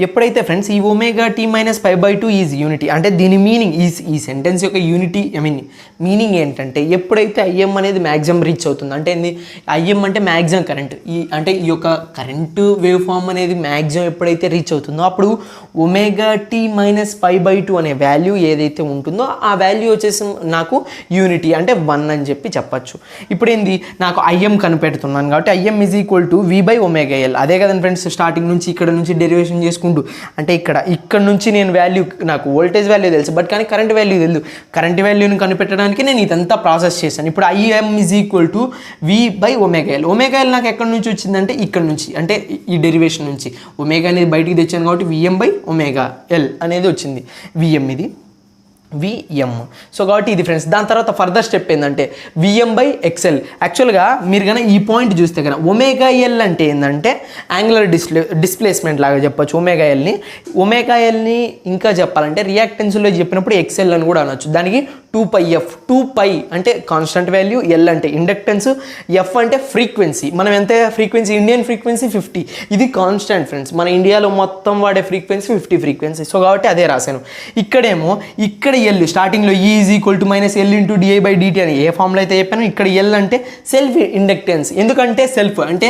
ఎప్పుడైతే ఫ్రెండ్స్ ఈ omega tea minus pi by two is unity అంటే దీని మీనింగ్ ఈ సెంటెన్స్ యొక్క యూనిటీ మీనింగ్ ఏంటంటే ఎప్పుడైతే ఐఎం అనేది మ్యాక్సిమం రీచ్ అవుతుంది అంటే ఐఎం అంటే మ్యాక్సిమం కరెంట్ ఈ యొక్క కరెంటు వేవ్ ఫామ్ అనేది మ్యాక్సిమం ఎప్పుడైతే రీచ్ అవుతుందో అప్పుడు omega tea minus pi by two అనే వాల్యూ ఏదైతే ఉంటుందో ఆ వాల్యూ వచ్చేసి నాకు యూనిటీ అంటే 1 అని చెప్పచ్చు. ఇప్పుడు నాకు ఐఎం కనిపెడుతున్నాను కాబట్టి IM is equal to V by omega L. అదే కదండి ఫ్రెండ్స్, స్టార్టింగ్ నుంచి ఇక్కడ నుంచి డెరివేషన్ చేసుకుంటూ అంటే ఇక్కడ నుంచి నేను వాల్యూ నాకు వోల్టేజ్ వాల్యూ తెలుసు బట్ కానీ కరెంట్ వాల్యూ తెలియదు. కరెంట్ వాల్యూని కనిపెట్టడానికి నేను ఇదంతా ప్రాసెస్ చేశాను. ఇప్పుడు IM is equal to V by omega L. Omega L నాకు ఎక్కడి నుంచి వచ్చిందంటే ఇక్కడ నుంచి అంటే ఈ డెరివేషన్ నుంచి ఒమేగా అనేది బయటికి తెచ్చాను కాబట్టి విఎం బై ఒమేగా ఎల్ అనేది వచ్చింది. విఎం ఇది విఎం. సో కాబట్టి ఇది ఫ్రెండ్స్. దాని తర్వాత ఫర్దర్ స్టెప్ ఏంటంటే విఎం బై ఎక్స్ఎల్. యాక్చువల్గా మీరు కనుక ఈ పాయింట్ చూస్తే కనుక ఒమేగా ఎల్ అంటే ఏంటంటే యాంగులర్ డిస్ప్లేస్మెంట్ లాగా చెప్పచ్చు ఒమేగా ఎల్ని ఇంకా చెప్పాలంటే రియాక్టెన్స్లో చెప్పినప్పుడు ఎక్స్ఎల్ అని కూడా అనొచ్చు. దానికి 2πf 2π అంటే కాన్స్టెంట్ వాల్యూ, ఎల్ అంటే ఇండక్టెన్స్, ఎఫ్ అంటే ఫ్రీక్వెన్సీ. మనం ఎంత ఫ్రీక్వెన్సీ ఇండియన్ ఫ్రీక్వెన్సీ 50, ఇది కాన్స్టెంట్ ఫ్రెండ్స్. మన ఇండియాలో మొత్తం వాడే ఫ్రీక్వెన్సీ 50 ఫ్రీక్వెన్సీ. సో కాబట్టి అదే రాశాను. ఇక్కడ ఎల్ స్టార్టింగ్లో e is equal to minus L into DI by DT అని ఏ ఫామ్లో అయితే చెప్పాను. ఇక్కడ ఎల్ అంటే సెల్ఫ్ ఇండక్టెన్స్. ఎందుకంటే సెల్ఫ్ అంటే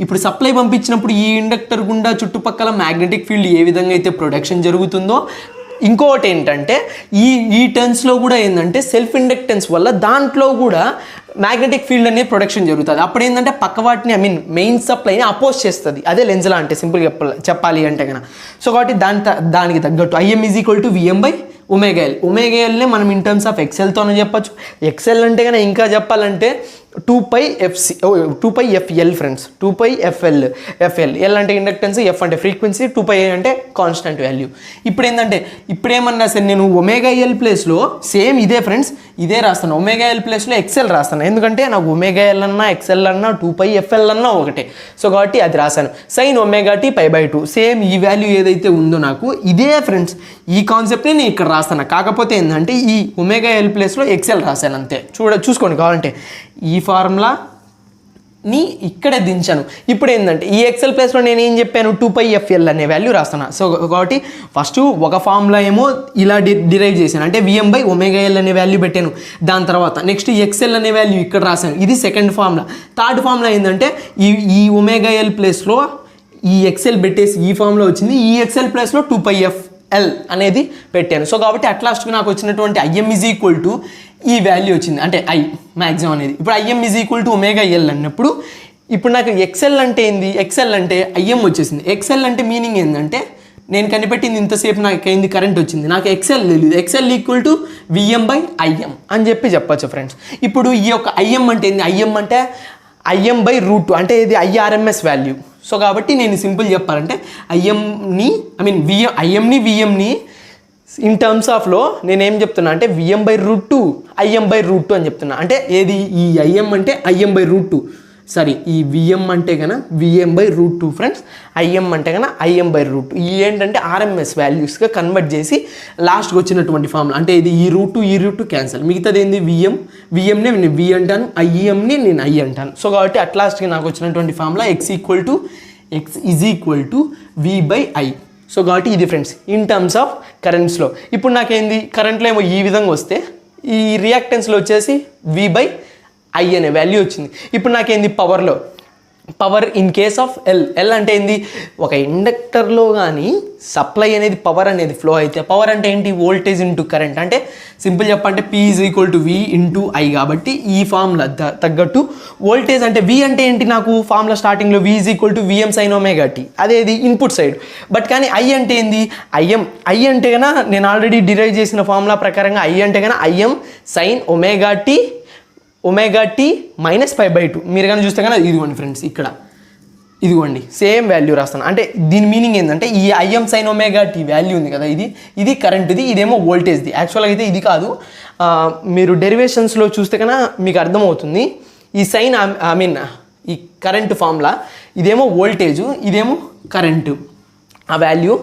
ఇప్పుడు సప్లై పంపించినప్పుడు ఈ ఇండక్టర్ గుండా చుట్టుపక్కల మ్యాగ్నెటిక్ ఫీల్డ్ ఏ విధంగా అయితే ప్రొడక్షన్ జరుగుతుందో ఇంకోటి ఏంటంటే ఈ టర్న్స్లో కూడా ఏంటంటే సెల్ఫ్ ఇండక్టెన్స్ వల్ల దాంట్లో కూడా మ్యాగ్నెటిక్ ఫీల్డ్ అనేది ప్రొడక్షన్ జరుగుతుంది. అప్పుడు ఏంటంటే పక్క వాటిని మెయిన్ సప్లైని అపోజ్ చేస్తుంది. అదే లెన్స్లా అంటే సింపుల్గా చెప్పాలి అంటే కనుక. సో కాబట్టి దానికి తగ్గట్టు IM is equal to VM by omega L. Omega ఎల్నే మనం ఇన్ టర్మ్స్ ఆఫ్ ఎక్సెల్తోనే చెప్పచ్చు. ఎక్సెల్ అంటే కనుక ఇంకా చెప్పాలంటే 2πfl ఫ్రెండ్స్. 2πfl ఎల్ అంటే ఇండక్టెన్స్, ఎఫ్ అంటే ఫ్రీక్వెన్సీ, 2π అంటే కాన్స్టెంట్ వాల్యూ. ఇప్పుడేమన్నా సరే నేను ఒమేగా ఎల్ ప్లేస్లో సేమ్ ఇదే ఫ్రెండ్స్ ఇదే రాస్తాను. ఒమేగా ఎల్ ప్లేస్లో ఎక్సెల్ రాస్తాను. ఎందుకంటే నాకు ఒమేగా ఎల్ అన్నా ఎక్సెల్ అన్నా 2πfl అన్నా ఒకటే. సో కాబట్టి అది రాశాను. Sine omega t pi by 2 same ఈ వాల్యూ ఏదైతే ఉందో నాకు ఇదే ఫ్రెండ్స్ ఈ కాన్సెప్ట్ని నేను ఇక్కడ రాస్తాను. కాకపోతే ఏంటంటే ఈ ఒమేగా ఎల్ ప్లేస్లో ఎక్సెల్ రాశాను అంతే. చూసుకోండి కావాలంటే ఈ ఫార్ములాని ఇక్కడే దించాను. ఇప్పుడు ఏంటంటే ఈ ఎక్సెల్ ప్లేస్లో నేను ఏం చెప్పాను 2πfl అనే వాల్యూ రాస్తాను. సో కాబట్టి ఫస్ట్ ఒక ఫార్ములా ఏమో ఇలా డిరైవ్ చేశాను అంటే విఎం బై ఒమేగా ఎల్ అనే వాల్యూ పెట్టాను. దాని తర్వాత నెక్స్ట్ ఎక్సెల్ అనే వాల్యూ ఇక్కడ రాశాను. ఇది సెకండ్ ఫార్ములా. థర్డ్ ఫార్ములా ఏంటంటే ఈ ఒమేగా ఎల్ ప్లేస్లో ఈ ఎక్సెల్ పెట్టేసి ఈ ఫార్ములా వచ్చింది. ఈ ఎక్సెల్ ప్లేస్లో 2πfl అనేది పెట్టాను. సో కాబట్టి అట్ లాస్ట్కి నాకు వచ్చినటువంటి ఐఎం ఈజ్ ఈక్వల్ టు ఈ వాల్యూ వచ్చింది అంటే ఐ మ్యాక్సిమం అనేది. ఇప్పుడు IM is equal to omega L అన్నప్పుడు ఇప్పుడు నాకు ఎక్సెల్ అంటే ఏంది, ఎక్సెల్ అంటే ఐఎం వచ్చేసింది. ఎక్సెల్ అంటే మీనింగ్ ఏంటంటే నేను కనిపెట్టింది ఇంతసేపు నాకు ఏంది కరెంట్ వచ్చింది, నాకు ఎక్సెల్ తెలియదు. XL equal to VM by IM అని చెప్పచ్చు ఫ్రెండ్స్. ఇప్పుడు ఈ యొక్క ఐఎం అంటే ఏంది, ఐఎం అంటే ఐఎం బై రూట్ అంటే ఇది ఐఆర్ఎంఎస్ వాల్యూ. సో కాబట్టి నేను సింపుల్ చెప్పాలంటే విఎంని ఇన్ టర్మ్స్ ఆఫ్లో నేనేం చెప్తున్నా అంటే VM by root 2 IM by root 2 అని చెప్తున్నా. అంటే ఏది ఈ ఐఎం అంటే ఐఎం బై రూట్ 2 సారీ ఈ విఎం అంటే కన్నా VM by root 2 friends. IM అంటే కన్నా ఐఎం బై రూట్ 2 ఈ ఏంటంటే ఆర్ఎంఎస్ వాల్యూస్గా కన్వర్ట్ చేసి లాస్ట్కి వచ్చినటువంటి ఫార్ములా. అంటే ఇది ఈ రూట్ 2 క్యాన్సల్, మిగతాది ఏంది విఎంని నేను వి అంటాను, ఐఎంని నేను ఐ అంటాను. సో కాబట్టి అట్ లాస్ట్కి నాకు వచ్చినటువంటి formula X is equal to V by I. So కాబట్టి ఇది ఫ్రెండ్స్ ఇన్ టర్మ్స్ ఆఫ్ కరెంట్స్లో. ఇప్పుడు నాకేంది కరెంట్లో ఏమో ఈ విధంగా వస్తే ఈ రియాక్టెన్స్లో వచ్చేసి వి బై ఐ అనే వాల్యూ వచ్చింది. ఇప్పుడు నాకేంది power in case of L అంటే ఏంది, ఒక ఇండక్టర్లో కానీ సప్లై అనేది పవర్ అనేది ఫ్లో అయితే పవర్ అంటే ఏంటి వోల్టేజ్ ఇంటూ కరెంట్. అంటే సింపుల్ చెప్పంటే P is equal to V into I. కాబట్టి ఈ ఫార్ములా తగ్గట్టు వోల్టేజ్ అంటే వి అంటే ఏంటి నాకు ఫార్ములా స్టార్టింగ్లో V is equal to VM sine omega T అదేది ఇన్పుట్ సైడ్. బట్ కానీ ఐ అంటే ఏంది ఐ అంటే కన్నా నేను ఆల్రెడీ డిరైవ్ చేసిన ఫార్ములా ప్రకారంగా ఐ అంటే కన్నా IM sine omega tea minus pi by 2. మీరు కానీ చూస్తే కానీ ఇదిగోండి ఫ్రెండ్స్ ఇక్కడ ఇదిగోండి సేమ్ వాల్యూ రాస్తాను. అంటే దీని మీనింగ్ ఏంటంటే ఈ IM sine omega t value ఉంది కదా ఇది కరెంట్ది, ఇదేమో వోల్టేజ్ది. యాక్చువల్గా అయితే ఇది కాదు, మీరు డెరివేషన్స్లో చూస్తే కన్నా మీకు అర్థమవుతుంది. ఈ సైన్ ఈ కరెంట్ ఫార్ములా ఇదేమో వోల్టేజు ఇదేమో కరెంటు ఆ వాల్యూ.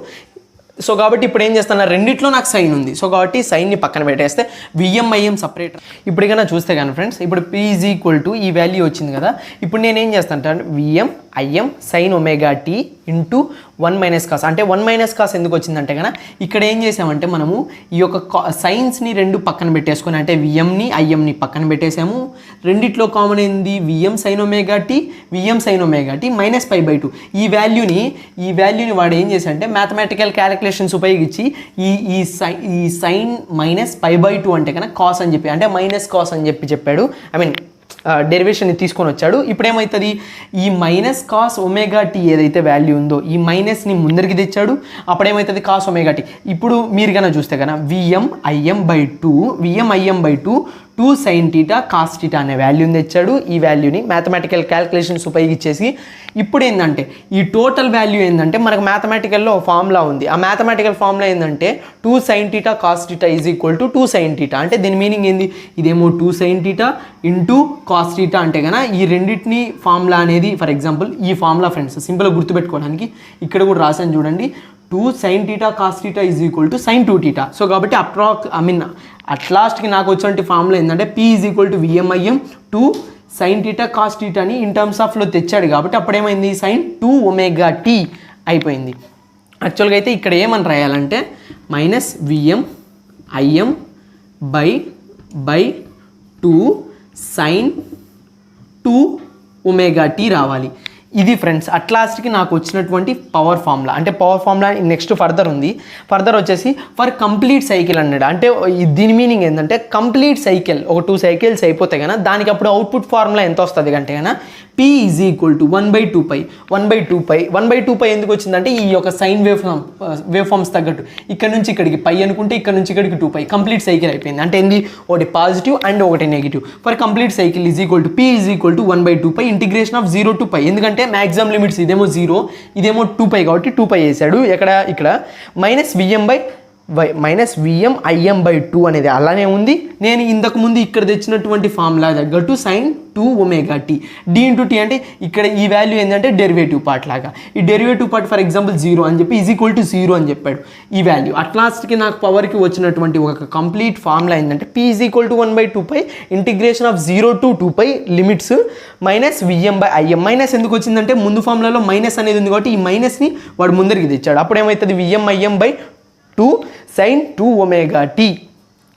సో కాబట్టి ఇప్పుడు ఏం చేస్తాను రెండిట్లో నాకు సైన్ ఉంది. సో కాబట్టి సైన్ని పక్కన పెట్టేస్తే విఎం ఐఎం సపరేట్. ఇప్పుడు కన్నా చూస్తే కానీ ఫ్రెండ్స్ ఇప్పుడు పి ఈజ్ ఈక్వల్ టు ఈ వాల్యూ వచ్చింది కదా. ఇప్పుడు నేను ఏం చేస్తాను అంటే VM IM sine omega t into 1 minus cos. అంటే 1 మైనస్ కాస్ ఎందుకు వచ్చిందంటే కనుక ఇక్కడ ఏం చేసామంటే మనము ఈ యొక్క సైన్స్ని రెండు పక్కన పెట్టేసుకొని అంటే విఎంని ఐఎంని పక్కన పెట్టేసాము. రెండిట్లో కామన్ ఏంది VM sine omega tea minus π/2. ఈ వాల్యూని వాడు ఏం చేశాడంటే మ్యాథమెటికల్ క్యాలిక్యులేషన్స్ ఉపయోగించి ఈ సైన్ మైనస్ π/2 అంటే కనుక కాస్ అని చెప్పి అంటే మైనస్ కాస్ అని చెప్పాడు. డెరివేషన్ని తీసుకొని వచ్చాడు. ఇప్పుడు ఏమవుతుంది ఈ మైనస్ కాస్ ఒమేగా టీ ఏదైతే వాల్యూ ఉందో ఈ మైనస్ని ముందరికి తెచ్చాడు. అప్పుడు ఏమవుతుంది కాస్ ఒమేగా టీ. ఇప్పుడు మీరు కన్నా చూస్తే కన్నా VmIm/2 2 sin θ cos θ అనే వాల్యూని తెచ్చాడు. ఈ వాల్యూని మ్యాథమెటికల్ క్యాలిక్యులేషన్స్ ఉపయోగించేసి ఇప్పుడు ఏంటంటే ఈ టోటల్ వాల్యూ ఏంటంటే మనకు మ్యాథమెటికల్లో ఫార్ములా ఉంది. ఆ మ్యాథమెటికల్ ఫార్ములా ఏంటంటే 2 sin θ cos θ = 2 sin θ. అంటే దీని మీనింగ్ ఏంది ఇదేమో 2 sin θ ఇంటూ cos θ అంటే కన్నా ఈ రెండింటిని ఫార్ములా అనేది ఫర్ ఎగ్జాంపుల్ ఈ ఫార్ములా ఫ్రెండ్స్ సింపుల్గా గుర్తుపెట్టుకోవడానికి ఇక్కడ కూడా రాసాను చూడండి 2 sin θ cos θ = sin 2θ. సో కాబట్టి అట్ లాస్ట్కి నాకు వచ్చే ఫార్ములా ఏంటంటే P = VmIm 2 sin θ cos θ అని ఇన్ టర్మ్స్ ఆఫ్లో తెచ్చాడు కాబట్టి అప్పుడేమైంది sin 2 ఒమేగా టీ అయిపోయింది. యాక్చువల్గా అయితే ఇక్కడ ఏమని రాయాలంటే -VmIm/2 sin 2 ఒమేగా టీ రావాలి. ఇది ఫ్రెండ్స్ అట్ లాస్ట్కి నాకు వచ్చినటువంటి పవర్ ఫార్ములా. అంటే పవర్ ఫార్ములా నెక్స్ట్ ఫర్దర్ ఉంది. ఫర్దర్ వచ్చేసి ఫర్ కంప్లీట్ సైకిల్ అన్నాడు. అంటే దీని మీనింగ్ ఏంటంటే కంప్లీట్ సైకిల్ ఒక 2 సైకిల్స్ అయిపోతే కన్నా దానికి అప్పుడు అవుట్పుట్ ఫార్ములా ఎంత వస్తుంది అంటే కన్నా P = 1/2π ఎందుకు వచ్చిందంటే ఈ యొక్క సైన్ వేవ్ ఫార్మ్స్ తగ్గట్టు ఇక్కడ నుంచి ఇక్కడికి పై అనుకుంటే ఇక్కడ నుంచి ఇక్కడికి 2π కంప్లీట్ సైకిల్ అయిపోయింది. అంటే ఏంది ఒకటి పాజిటివ్ అండ్ ఒకటి negative. For complete cycle P = 1/2π integration of 0 to π. ఎందుకంటే మ్యాక్సిమం లిమిట్స్ ఇదేమో 0 ఇదేమో 2π కాబట్టి 2π వేసాడు. ఇక్కడ -VmIm/2 అనేది అలానే ఉంది. నేను ఇంతకుముందు ఇక్కడ తెచ్చినటువంటి ఫార్ములా తగ్గట్టు sin 2 ఒమేగా టీ d/t అంటే ఇక్కడ ఈ వాల్యూ ఏంటంటే డెరివేటివ్ పార్ట్ లాగా. ఈ డెరివేటివ్ పార్ట్ ఫర్ ఎగ్జాంపుల్ 0 అని చెప్పి = 0 అని చెప్పాడు ఈ వాల్యూ. అట్ లాస్ట్కి నాకు పవర్కి వచ్చినటువంటి ఒక కంప్లీట్ ఫార్ములా ఏంటంటే P = 1/2π integration of 0 to 2π limits -VmIm. Minus ఎందుకు వచ్చిందంటే ముందు ఫార్ములాలో మైనస్ అనేది ఉంది కాబట్టి ఈ మైనస్ని వాడు ముందరికి తెచ్చాడు. అప్పుడు ఏమవుతుంది VmIm/2 sin 2 omega t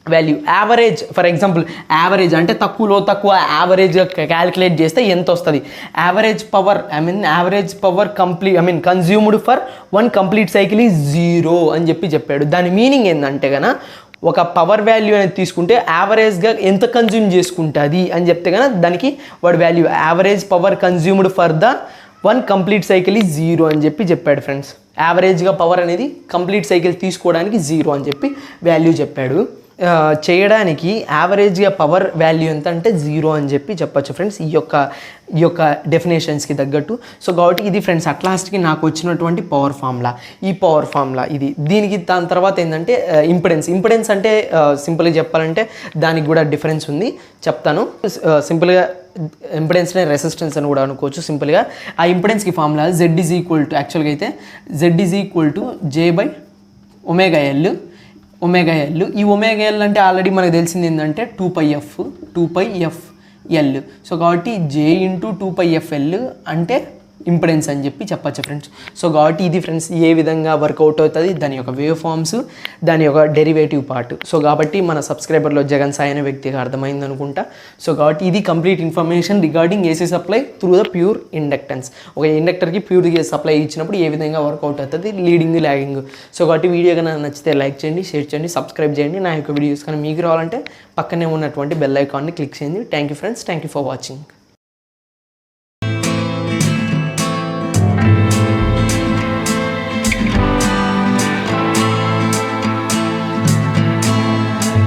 value. Average for example average అంటే తక్కువ యావరేజ్గా క్యాలిక్యులేట్ చేస్తే ఎంత వస్తుంది average power consumed for 1 complete cycle is 0 అని చెప్పాడు. దాని మీనింగ్ ఏంటంటే కన్నా ఒక పవర్ వాల్యూ అనేది తీసుకుంటే యావరేజ్గా ఎంత కన్జ్యూమ్ చేసుకుంటుంది అని చెప్తే కన్నా దానికి వాడి value average power consumed for the 1 complete cycle is 0 అని చెప్పాడు ఫ్రెండ్స్. యావరేజ్గా పవర్ అనేది కంప్లీట్ సైకిల్ తీసుకోవడానికి 0 అని వాల్యూ చెప్పాడు. చేయడానికి యావరేజ్గా పవర్ వాల్యూ ఎంత అంటే 0 అని చెప్పచ్చు ఫ్రెండ్స్ ఈ యొక్క డెఫినేషన్స్కి తగ్గట్టు. సో కాబట్టి ఇది ఫ్రెండ్స్ అట్ లాస్ట్కి నాకు వచ్చినటువంటి పవర్ ఫార్ములా. ఈ పవర్ ఫార్ములా దీనికి దాని తర్వాత ఏంటంటే ఇంపిడెన్స్ అంటే సింపుల్గా చెప్పాలంటే దానికి కూడా డిఫరెన్స్ ఉంది చెప్తాను. సింపుల్గా ఇంపిడెన్స్నే రెసిస్టెన్స్ అని కూడా అనుకోవచ్చు సింపుల్గా. ఆ ఇంపిడెన్స్కి ఫార్ములా Z యాక్చువల్గా అయితే Z J/ωL. ఈ ωL అంటే ఆల్రెడీ మనకు తెలిసింది ఏంటంటే 2πfL. సో కాబట్టి J × 2πfL అంటే ఇంపిడెన్స్ అని చెప్పచ్చు ఫ్రెండ్స్. సో కాబట్టి ఇది ఫ్రెండ్స్ ఏ విధంగా వర్కౌట్ అవుతుంది దాని యొక్క వేవ్ ఫార్మ్స్ దాని యొక్క డెరివేటివ్ పార్ట్. సో కాబట్టి మన సబ్స్క్రైబర్లో జగన్ సాయి అనే వ్యక్తికి అర్థమైంది అనుకుంటా. సో కాబట్టి ఇది complete information regarding AC supply through the pure inductance. ఒక ఇండక్టర్కి ప్యూర్ సప్లై ఇచ్చినప్పుడు ఏ విధంగా వర్కౌట్ అవుతుంది లీడింగ్ లాగింగ్. సో కాబట్టి వీడియో కనుక నచ్చితే లైక్ చేయండి, షేర్ చేయండి, సబ్స్క్రైబ్ చేయండి. నా యొక్క వీడియోస్ కానీ మీకు రావాలంటే పక్కనే ఉన్నటువంటి బెల్ ఐకాన్ని క్లిక్ చేయండి. Thank you friends, thank you for watching.